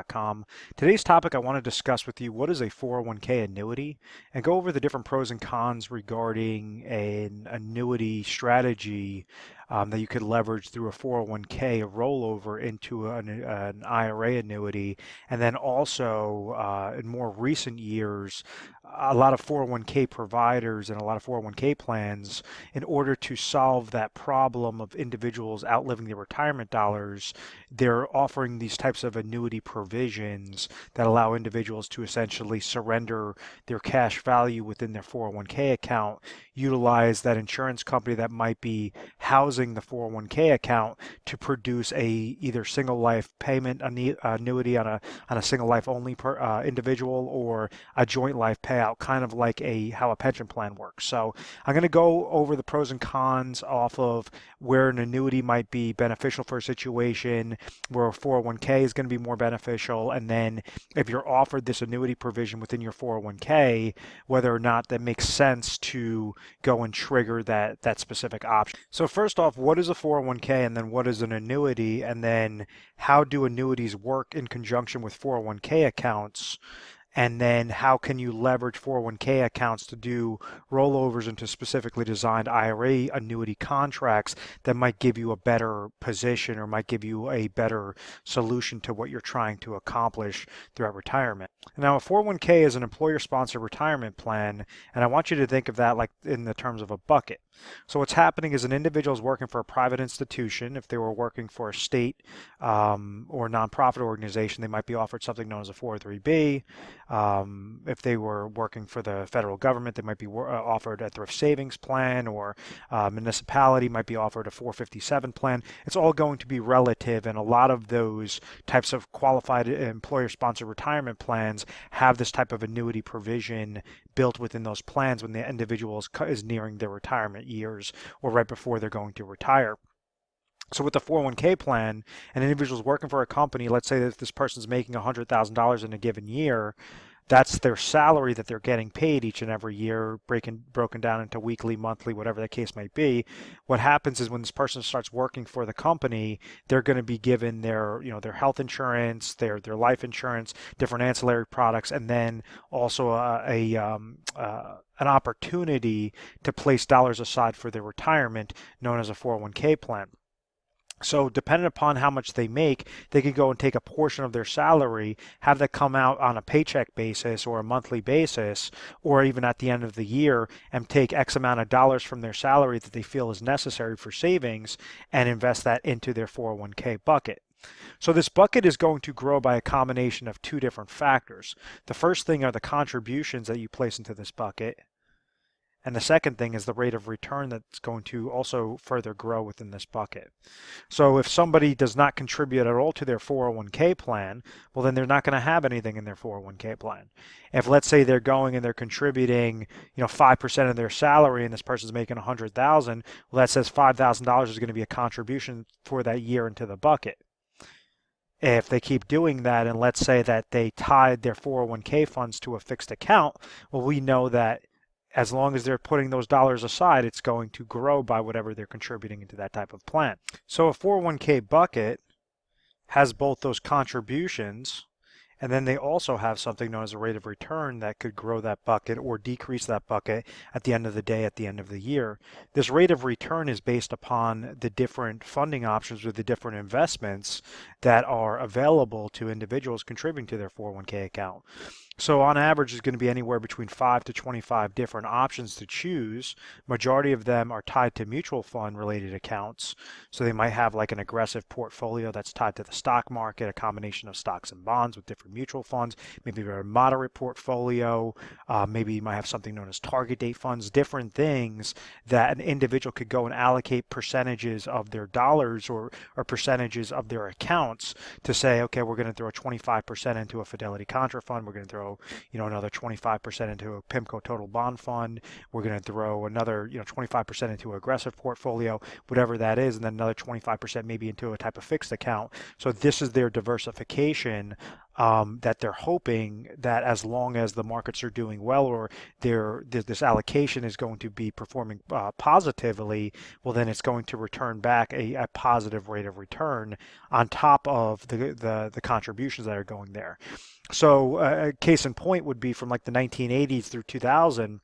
com. Today's topic, I want to discuss with you what is a 401k annuity and go over the different pros and cons regarding an annuity strategy that you could leverage through a 401k, a rollover into an IRA annuity, and then also in more recent years, a lot of 401k providers and a lot of 401k plans, in order to solve that problem of individuals outliving their retirement dollars, they're offering these types of annuity provisions that allow individuals to essentially surrender their cash value within their 401k account, utilize that insurance company that might be housing the 401k account to produce a either single life payment annuity on a single life only per individual, or a joint life payout, kind of like how a pension plan works. So I'm going to go over the pros and cons off of where an annuity might be beneficial for a situation, where a 401k is going to be more beneficial, and then if you're offered this annuity provision within your 401k, whether or not that makes sense to go and trigger that specific option. So first off, what is a 401k, and then what is an annuity, and then how do annuities work in conjunction with 401k accounts? And then how can you leverage 401k accounts to do rollovers into specifically designed IRA annuity contracts that might give you a better position or might give you a better solution to what you're trying to accomplish throughout retirement. Now, a 401k is an employer-sponsored retirement plan, and I want you to think of that like in the terms of a bucket. So what's happening is an individual is working for a private institution. If they were working for a state or nonprofit organization, they might be offered something known as a 403b. If they were working for the federal government, they might be offered a thrift savings plan, or municipality might be offered a 457 plan. It's all going to be relative, and a lot of those types of qualified employer-sponsored retirement plans have this type of annuity provision built within those plans when the individual is nearing their retirement years or right before they're going to retire. So with the 401k plan, an individual is working for a company. Let's say that this person's making $100,000 in a given year. That's their salary that they're getting paid each and every year, broken down into weekly, monthly, whatever the case might be. What happens is when this person starts working for the company, they're going to be given their health insurance, their life insurance, different ancillary products, and then also an opportunity to place dollars aside for their retirement, known as a 401k plan. So depending upon how much they make, they could go and take a portion of their salary, have that come out on a paycheck basis or a monthly basis, or even at the end of the year, and take X amount of dollars from their salary that they feel is necessary for savings and invest that into their 401k bucket. So this bucket is going to grow by a combination of two different factors. The first thing are the contributions that you place into this bucket. And the second thing is the rate of return that's going to also further grow within this bucket. So if somebody does not contribute at all to their 401k plan, well, then they're not going to have anything in their 401k plan. If, let's say, they're going and they're contributing, 5% of their salary, and this person's making $100,000, well, that says $5,000 is going to be a contribution for that year into the bucket. If they keep doing that, and let's say that they tied their 401k funds to a fixed account, well, we know that as long as they're putting those dollars aside, it's going to grow by whatever they're contributing into that type of plan. So a 401k bucket has both those contributions, and then they also have something known as a rate of return that could grow that bucket or decrease that bucket at the end of the day, at the end of the year. This rate of return is based upon the different funding options or the different investments that are available to individuals contributing to their 401k account. So on average, it's going to be anywhere between 5 to 25 different options to choose. Majority of them are tied to mutual fund related accounts. So they might have like an aggressive portfolio that's tied to the stock market, a combination of stocks and bonds with different mutual funds, maybe a moderate portfolio, maybe you might have something known as target date funds, different things that an individual could go and allocate percentages of their dollars or percentages of their accounts to say, okay, we're going to throw 25% into a Fidelity Contra fund, we're going to throw another 25% into a PIMCO total bond fund. We're going to throw another 25% into an aggressive portfolio, whatever that is, and then another 25% maybe into a type of fixed account. So this is their diversification that they're hoping that as long as the markets are doing well, or this allocation is going to be performing positively, well, then it's going to return back a positive rate of return on top of the contributions that are going there. So a case in point would be from like the 1980s through 2000.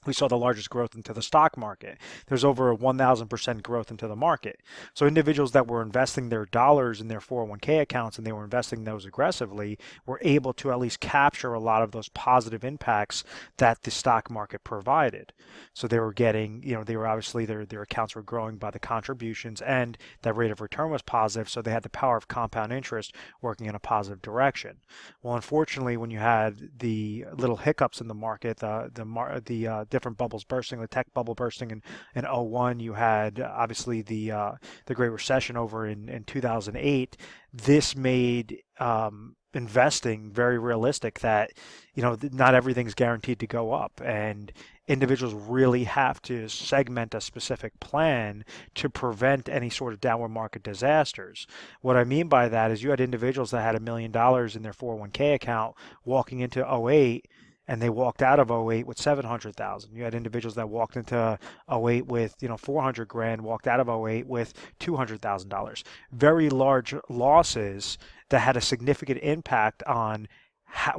We saw the largest growth into the stock market. There's over a 1,000% growth into the market. So individuals that were investing their dollars in their 401k accounts and they were investing those aggressively were able to at least capture a lot of those positive impacts that the stock market provided. So they were getting, they were obviously their accounts were growing by the contributions and that rate of return was positive. So they had the power of compound interest working in a positive direction. Well, unfortunately, when you had the little hiccups in the market, the different bubbles bursting, the tech bubble bursting in '01. You had obviously the Great Recession over in 2008. This made investing very realistic that, not everything's guaranteed to go up, and individuals really have to segment a specific plan to prevent any sort of downward market disasters. What I mean by that is you had individuals that had $1 million in their 401k account walking into '08, and they walked out of '08 with 700,000. You had individuals that walked into '08 with 400 grand, walked out of '08 with $200,000. Very large losses that had a significant impact on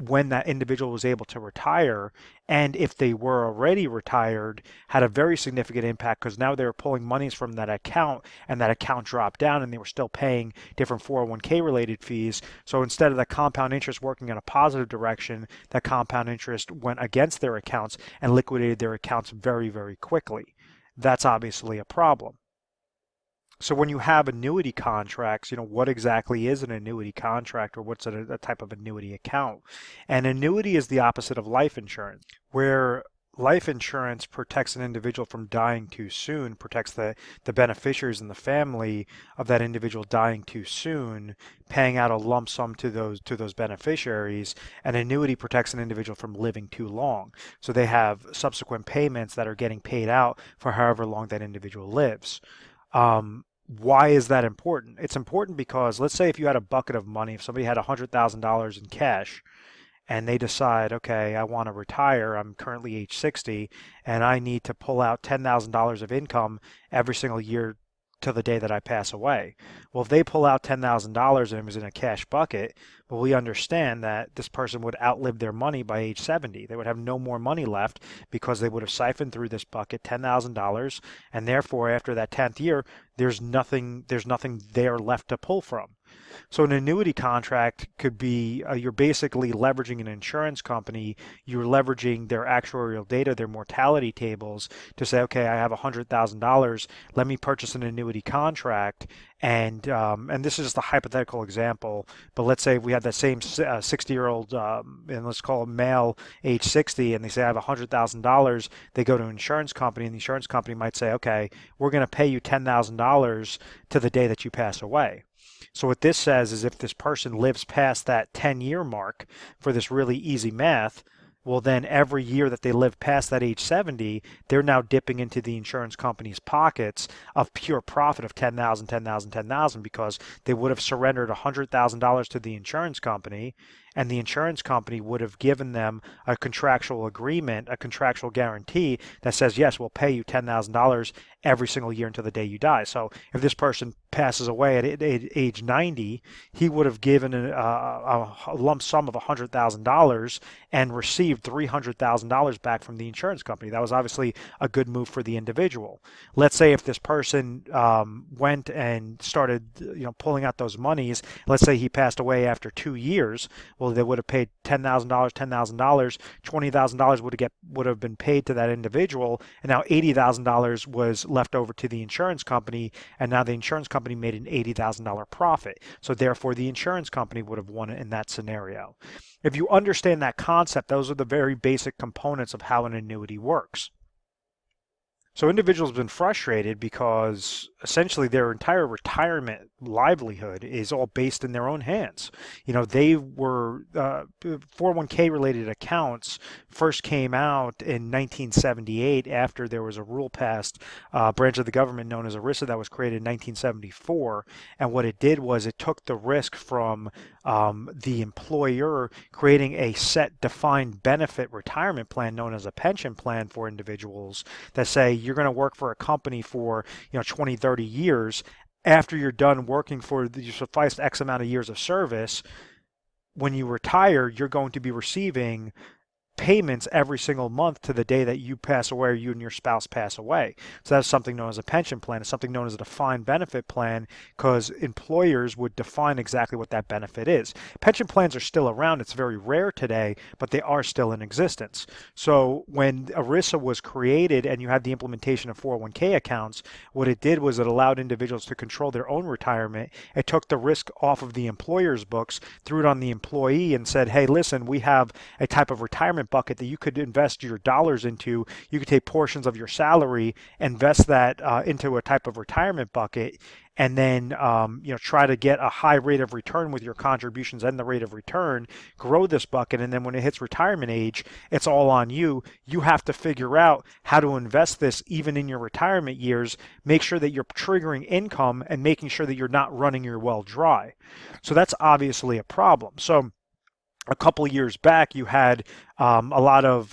when that individual was able to retire, and if they were already retired, had a very significant impact because now they were pulling monies from that account, and that account dropped down, and they were still paying different 401k related fees. So instead of the compound interest working in a positive direction, that compound interest went against their accounts and liquidated their accounts very, very quickly. That's obviously a problem. So when you have annuity contracts, what exactly is an annuity contract, or what's a type of annuity account? An annuity is the opposite of life insurance, where life insurance protects an individual from dying too soon, protects the beneficiaries and the family of that individual dying too soon, paying out a lump sum to those beneficiaries. An annuity protects an individual from living too long. So they have subsequent payments that are getting paid out for however long that individual lives. Why is that important? It's important because let's say if you had a bucket of money, if somebody had $100,000 in cash and they decide, okay, I want to retire, I'm currently age 60, and I need to pull out $10,000 of income every single year to the day that I pass away. Well, if they pull out $10,000 and it was in a cash bucket, well, we understand that this person would outlive their money by age 70. They would have no more money left because they would have siphoned through this bucket $10,000, and therefore after that 10th year, there's nothing there left to pull from. So an annuity contract could be you're basically leveraging an insurance company. You're leveraging their actuarial data, their mortality tables, to say, okay, I have $100,000. Let me purchase an annuity contract, and this is just a hypothetical example. But let's say we have that same 60-year-old, and let's call him male, age 60, and they say I have $100,000. They go to an insurance company, and the insurance company might say, okay, we're going to pay you $10,000 to the day that you pass away. So what this says is if this person lives past that 10-year mark, for this really easy math, well, then every year that they live past that age 70, they're now dipping into the insurance company's pockets of pure profit of 10,000, 10,000, 10,000, because they would have surrendered $100,000 to the insurance company, and the insurance company would have given them a contractual agreement, a contractual guarantee that says, yes, we'll pay you $10,000 every single year until the day you die. So if this person passes away at age 90, he would have given a lump sum of $100,000 and received $300,000 back from the insurance company. That was obviously a good move for the individual. Let's say if this person went and started pulling out those monies, let's say he passed away after 2 years, well, they would have paid $10,000, $10,000, $20,000 would have been paid to that individual, and now $80,000 was left over to the insurance company, and now the insurance company made an $80,000 profit. So therefore, the insurance company would have won it in that scenario. If you understand that concept, those are the very basic components of how an annuity works. So individuals have been frustrated because essentially their entire retirement livelihood is all based in their own hands. You know, they were 401k related accounts first came out in 1978 after there was a rule passed, branch of the government known as ERISA that was created in 1974. And what it did was it took the risk from the employer creating a set defined benefit retirement plan known as a pension plan for individuals that say you're going to work for a company for 20, 30 years. After you're done working for the sufficed X amount of years of service, when you retire, you're going to be receiving payments every single month to the day that you pass away or you and your spouse pass away. So that's something known as a pension plan. It's something known as a defined benefit plan because employers would define exactly what that benefit is. Pension plans are still around. It's very rare today, but they are still in existence. So when ERISA was created and you had the implementation of 401k accounts, what it did was it allowed individuals to control their own retirement. It took the risk off of the employer's books, threw it on the employee and said, hey, listen, we have a type of retirement bucket that you could invest your dollars into. You could take portions of your salary, invest that into a type of retirement bucket, and then try to get a high rate of return with your contributions and the rate of return, grow this bucket, and then when it hits retirement age, it's all on you. You have to figure out how to invest this even in your retirement years, make sure that you're triggering income and making sure that you're not running your well dry. So that's obviously a problem. So a couple of years back, you had a lot of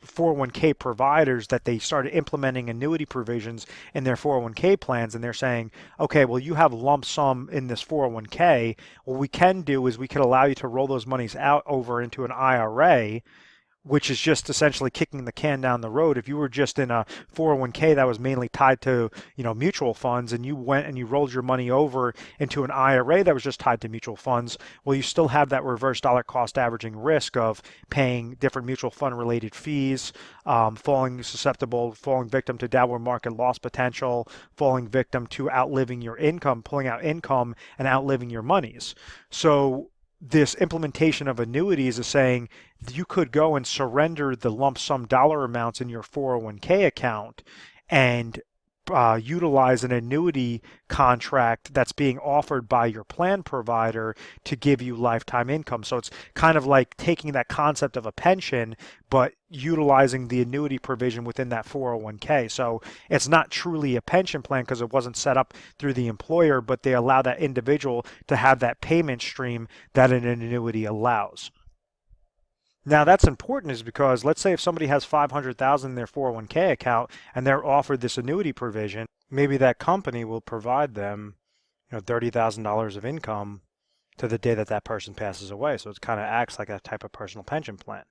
401k providers that they started implementing annuity provisions in their 401k plans, and they're saying, okay, well, you have lump sum in this 401k. What we can do is we could allow you to roll those monies out over into an IRA, which is just essentially kicking the can down the road. If you were just in a 401k that was mainly tied to, mutual funds, and you went and you rolled your money over into an IRA that was just tied to mutual funds, well, you still have that reverse dollar cost averaging risk of paying different mutual fund related fees, falling victim to downward market loss potential, falling victim to outliving your income, pulling out income and outliving your monies. So this implementation of annuities is saying you could go and surrender the lump sum dollar amounts in your 401k account and utilize an annuity contract that's being offered by your plan provider to give you lifetime income. So it's kind of like taking that concept of a pension, but utilizing the annuity provision within that 401k. So it's not truly a pension plan because it wasn't set up through the employer, but they allow that individual to have that payment stream that an annuity allows. Now that's important is because let's say if somebody has $500,000 in their 401k account and they're offered this annuity provision, maybe that company will provide them, $30,000 of income to the day that that person passes away. So it kind of acts like a type of personal pension plan.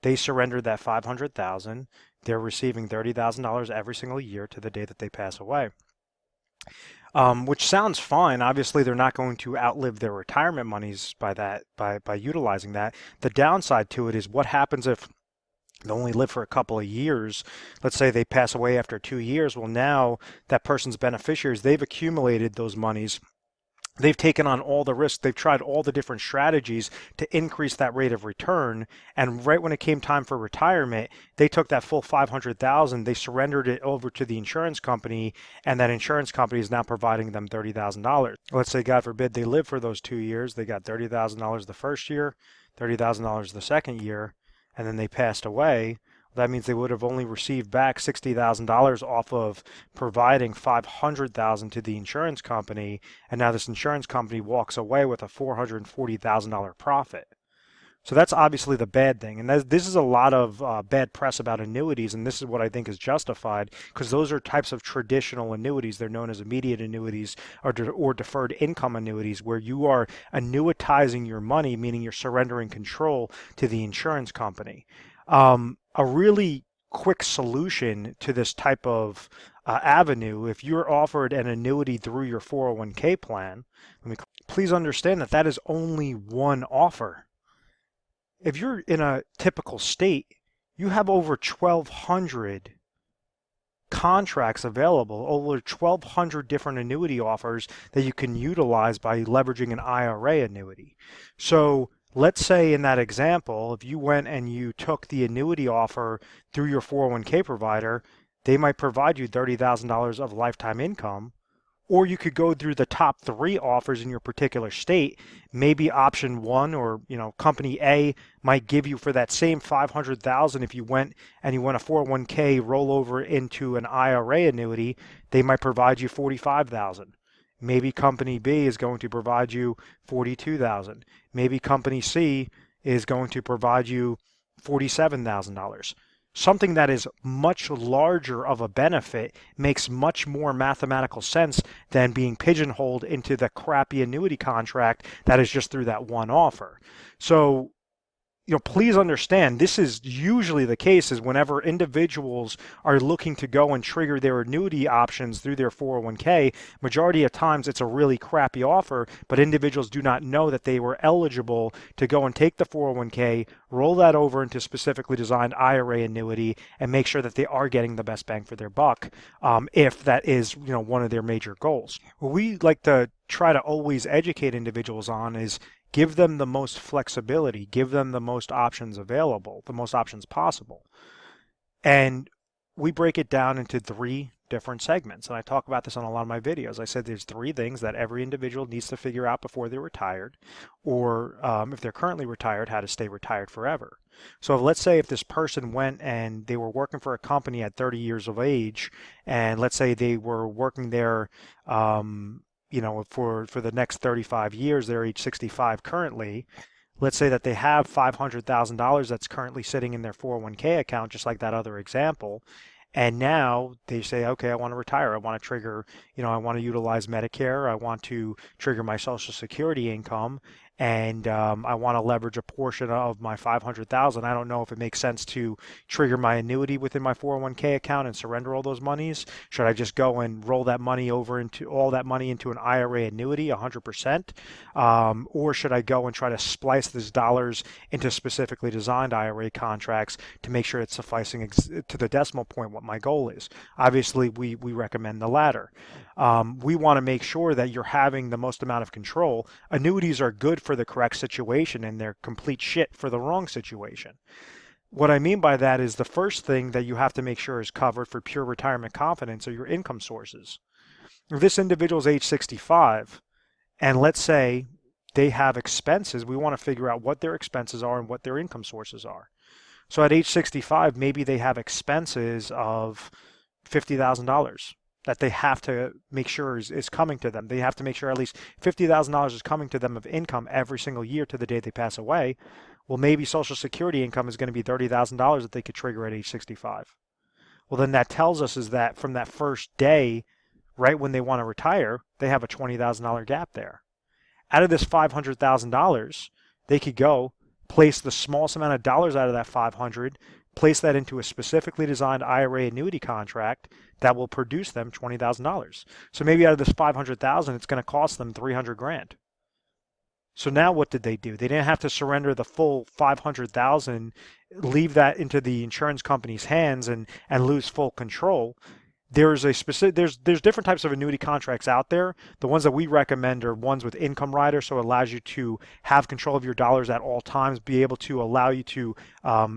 They surrendered that $500,000. They're receiving $30,000 every single year to the day that they pass away. Which sounds fine. Obviously, they're not going to outlive their retirement monies by utilizing that. The downside to it is what happens if they only live for a couple of years. Let's say they pass away after 2 years. Well, now that person's beneficiaries, they've accumulated those monies. They've taken on all the risk. They've tried all the different strategies to increase that rate of return. And right when it came time for retirement, they took that full $500,000, they surrendered it over to the insurance company, and that insurance company is now providing them $30,000. Let's say, God forbid, they live for those 2 years. They got $30,000 the first year, $30,000 the second year, and then they passed away. That means they would have only received back $60,000 off of providing $500,000 to the insurance company, and now this insurance company walks away with a $440,000 profit. So that's obviously the bad thing, and this is a lot of bad press about annuities, and this is what I think is justified because those are types of traditional annuities. They're known as immediate annuities or deferred income annuities, where you are annuitizing your money, meaning you're surrendering control to the insurance company. A really quick solution to this type of avenue, if you're offered an annuity through your 401k plan, please understand that that is only one offer. If you're in a typical state, you have over 1,200 contracts available, over 1,200 different annuity offers that you can utilize by leveraging an IRA annuity. So let's say in that example, if you went and you took the annuity offer through your 401k provider, they might provide you $30,000 of lifetime income. Or you could go through the top 3 offers in your particular state. Maybe option 1 or company A might give you for that same 500,000. If you went and you want a 401k rollover into an IRA annuity, they might provide you 45,000. Maybe company B is going to provide you 42,000. Maybe company C is going to provide you $47,000. Something that is much larger of a benefit makes much more mathematical sense than being pigeonholed into the crappy annuity contract that is just through that one offer. So, please understand, this is usually the case is whenever individuals are looking to go and trigger their annuity options through their 401k, majority of times it's a really crappy offer, but individuals do not know that they were eligible to go and take the 401k, roll that over into specifically designed IRA annuity, and make sure that they are getting the best bang for their buck, if that is one of their major goals. What we like to try to always educate individuals on is give them the most flexibility, give them the most options available, the most options possible. And we break it down into 3 different segments. And I talk about this on a lot of my videos. I said there's 3 things that every individual needs to figure out before they're retired, or if they're currently retired, how to stay retired forever. So let's say if this person went and they were working for a company at 30 years of age, and let's say they were working there for the next 35 years, they're age 65 currently. Let's say that they have $500,000 that's currently sitting in their 401k account, just like that other example. And now they say, okay, I want to retire. I want to trigger, I want to utilize Medicare. I want to trigger my Social Security income. And I want to leverage a portion of my 500,000. I don't know if it makes sense to trigger my annuity within my 401k account and surrender all those monies. Should I just go and roll that money over into all that money into an IRA annuity, 100%? Or should I go and try to splice these dollars into specifically designed IRA contracts to make sure it's sufficing to the decimal point what my goal is? Obviously, we recommend the latter. We want to make sure that you're having the most amount of control. Annuities are good for the correct situation and they're complete shit for the wrong situation. What I mean by that is the first thing that you have to make sure is covered for pure retirement confidence are your income sources. If this individual is age 65 and let's say they have expenses, we want to figure out what their expenses are and what their income sources are. So at age 65, maybe they have expenses of $50,000 that they have to make sure is coming to them. They have to make sure at least $50,000 is coming to them of income every single year to the day they pass away. Well, maybe Social Security income is going to be $30,000 that they could trigger at age 65. Well, then that tells us is that from that first day, right when they want to retire, they have a $20,000 gap there. Out of this $500,000, they could go place the smallest amount of dollars out of that 500, place that into a specifically designed IRA annuity contract that will produce them $20,000. So maybe out of this 500,000, it's going to cost them 300 grand. So now what did they do? They didn't have to surrender the full 500,000, leave that into the insurance company's hands and lose full control. There's different types of annuity contracts out there. The ones that we recommend are ones with income rider, so it allows you to have control of your dollars at all times, be able to allow you to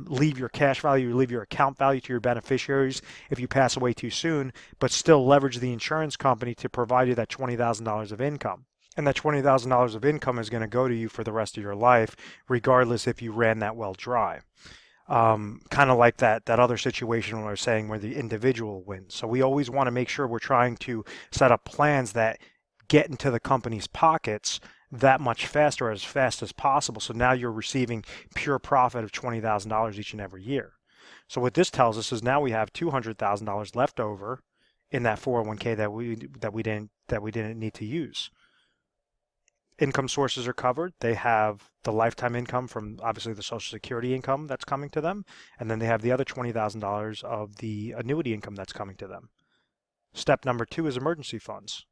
leave your cash value, leave your account value to your beneficiaries if you pass away too soon, but still leverage the insurance company to provide you that $20,000 of income. And that $20,000 of income is going to go to you for the rest of your life, regardless if you ran that well dry. Kind of like that other situation where I was saying where the individual wins. So we always want to make sure we're trying to set up plans that get into the company's pockets that much faster, as fast as possible. So now you're receiving pure profit of $20,000 each and every year. So what this tells us is now we have $200,000 left over in that 401k that we didn't need to use. Income sources are covered. They have the lifetime income from obviously the Social Security income that's coming to them, and then they have the other $20,000 of the annuity income that's coming to them. Step number 2 is emergency funds.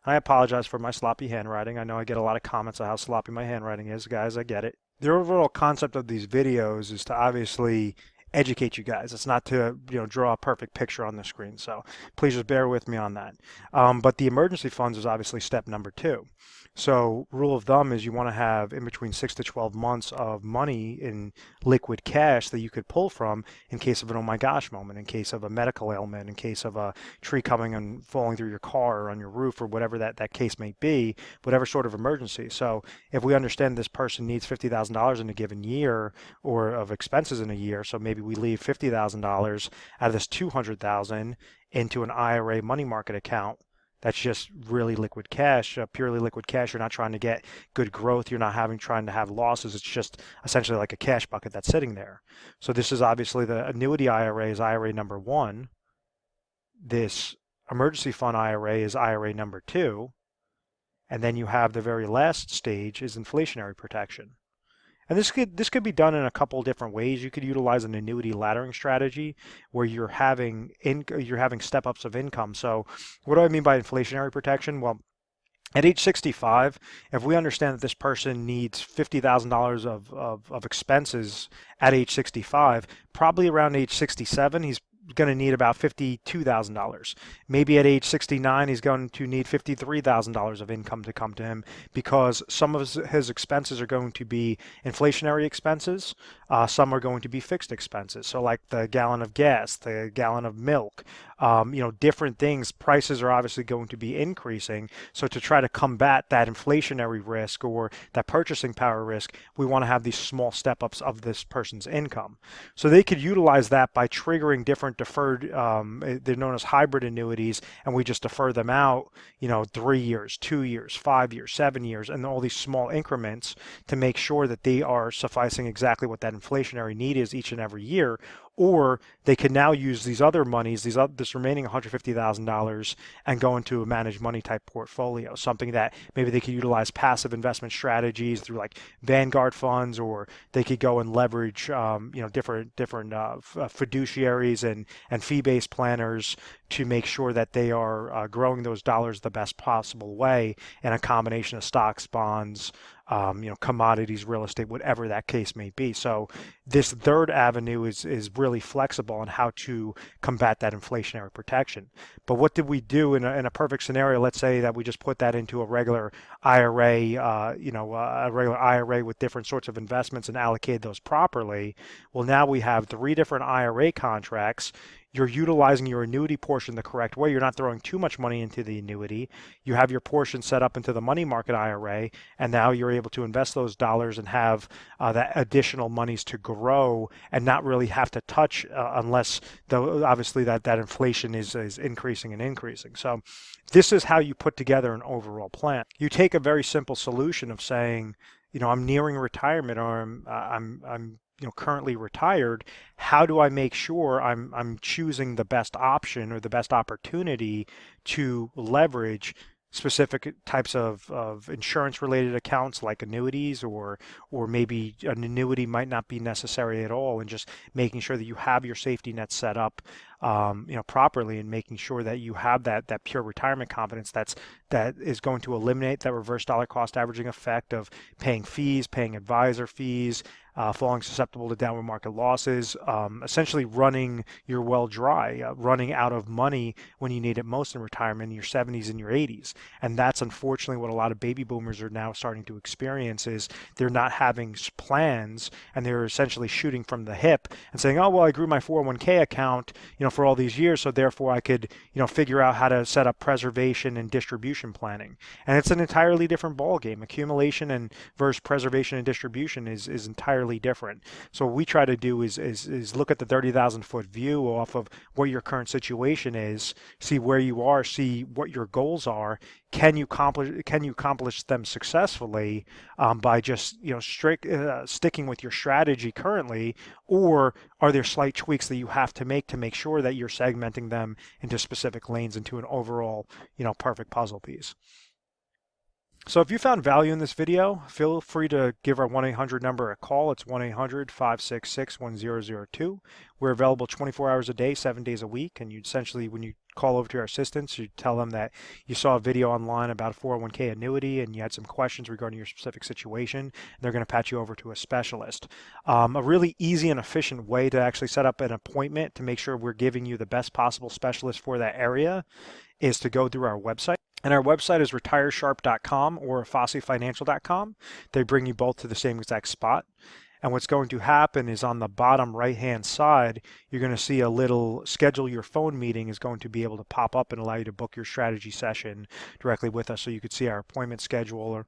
I apologize for my sloppy handwriting. I know I get a lot of comments on how sloppy my handwriting is. Guys, I get it. The overall concept of these videos is to obviously educate you guys. It's not to draw a perfect picture on the screen, so please just bear with me on that. But the emergency funds is obviously step number 2. So rule of thumb is you want to have in between 6 to 12 months of money in liquid cash that you could pull from in case of an oh my gosh moment, in case of a medical ailment, in case of a tree coming and falling through your car or on your roof or whatever that case may be, whatever sort of emergency. So if we understand this person needs $50,000 in a given year or of expenses in a year, so maybe we leave $50,000 out of this 200,000 into an IRA money market account. That's just really liquid cash, purely liquid cash. You're not trying to get good growth. You're not trying to have losses. It's just essentially like a cash bucket that's sitting there. So this is obviously the annuity IRA is IRA number one. This emergency fund IRA is IRA number two. And then you have the very last stage is inflationary protection. And this could be done in a couple different ways. You could utilize an annuity laddering strategy where you're having step-ups of income. So what do I mean by inflationary protection? Well, at age 65, if we understand that this person needs $50,000 of expenses at age 65, probably around age 67, he's going to need about $52,000. Maybe at age 69, he's going to need $53,000 of income to come to him because some of his expenses are going to be inflationary expenses. Some are going to be fixed expenses. So like the gallon of gas, the gallon of milk, different things. Prices are obviously going to be increasing. So to try to combat that inflationary risk or that purchasing power risk, we want to have these small step-ups of this person's income. So they could utilize that by triggering different deferred, they're known as hybrid annuities, and we just defer them out, 3 years, 2 years, 5 years, 7 years, and all these small increments to make sure that they are sufficing exactly what that inflationary need is each and every year. Or they can now use these other monies, this remaining $150,000, and go into a managed money type portfolio, something that maybe they could utilize passive investment strategies through like Vanguard funds, or they could go and leverage, different fiduciaries and fee-based planners to make sure that they are growing those dollars the best possible way in a combination of stocks, bonds, commodities, real estate, whatever that case may be. So this third avenue is really flexible on how to combat that inflationary protection. But what did we do in a perfect scenario? Let's say that we just put that into a regular IRA, a regular IRA with different sorts of investments and allocated those properly. Well, now we have 3 different IRA contracts. You're utilizing your annuity portion the correct way. You're not throwing too much money into the annuity. You have your portion set up into the money market IRA, and now you're able to invest those dollars and have that additional monies to grow and not really have to touch unless obviously that inflation is increasing and increasing. So this is how you put together an overall plan. You take a very simple solution of saying, I'm nearing retirement, or I'm currently retired. How do I make sure I'm choosing the best option or the best opportunity to leverage specific types of insurance related accounts like annuities, or maybe an annuity might not be necessary at all, and just making sure that you have your safety net set up properly, and making sure that you have that pure retirement confidence that is going to eliminate that reverse dollar cost averaging effect of paying fees, paying advisor fees, falling susceptible to downward market losses, essentially running your well dry, running out of money when you need it most in retirement in your 70s and your 80s. And that's unfortunately what a lot of baby boomers are now starting to experience, is they're not having plans, and they're essentially shooting from the hip and saying, oh, well, I grew my 401k account, for all these years, so therefore I could, figure out how to set up preservation and distribution planning. And it's an entirely different ballgame. Accumulation and versus preservation and distribution is entirely different. So what we try to do is look at the 30,000-foot view off of what your current situation is, see where you are, see what your goals are. Can you accomplish them successfully by just sticking with your strategy currently, or are there slight tweaks that you have to make sure that you're segmenting them into specific lanes into an overall perfect puzzle piece? So if you found value in this video, feel free to give our 1-800 number a call. It's 1-800-566-1002. We're available 24 hours a day, 7 days a week. And you essentially, when you call over to our assistants, you tell them that you saw a video online about a 401k annuity and you had some questions regarding your specific situation, and they're going to patch you over to a specialist. A really easy and efficient way to actually set up an appointment to make sure we're giving you the best possible specialist for that area is to go through our website. And our website is retiresharp.com or fossilfinancial.com. They bring you both to the same exact spot. And what's going to happen is on the bottom right-hand side, you're going to see a little schedule your phone meeting is going to be able to pop up and allow you to book your strategy session directly with us. So you could see our appointment schedule, or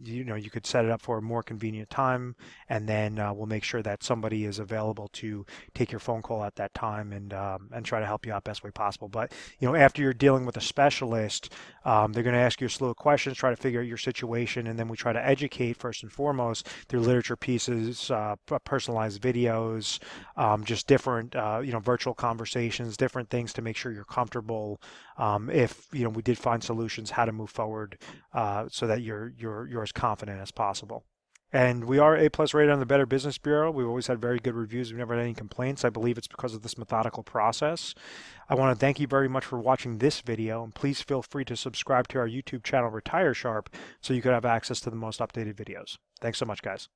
you could set it up for a more convenient time, and then we'll make sure that somebody is available to take your phone call at that time and try to help you out best way possible. But after you're dealing with a specialist, they're going to ask you a slew of questions, try to figure out your situation, and then we try to educate first and foremost through literature pieces, personalized videos, just different virtual conversations, different things to make sure you're comfortable. If we did find solutions, how to move forward so that you're as confident as possible. And we are A+ rated on the Better Business Bureau. We've always had very good reviews. We've never had any complaints. I believe it's because of this methodical process. I want to thank you very much for watching this video, and please feel free to subscribe to our YouTube channel, Retire Sharp, so you could have access to the most updated videos. Thanks so much, guys.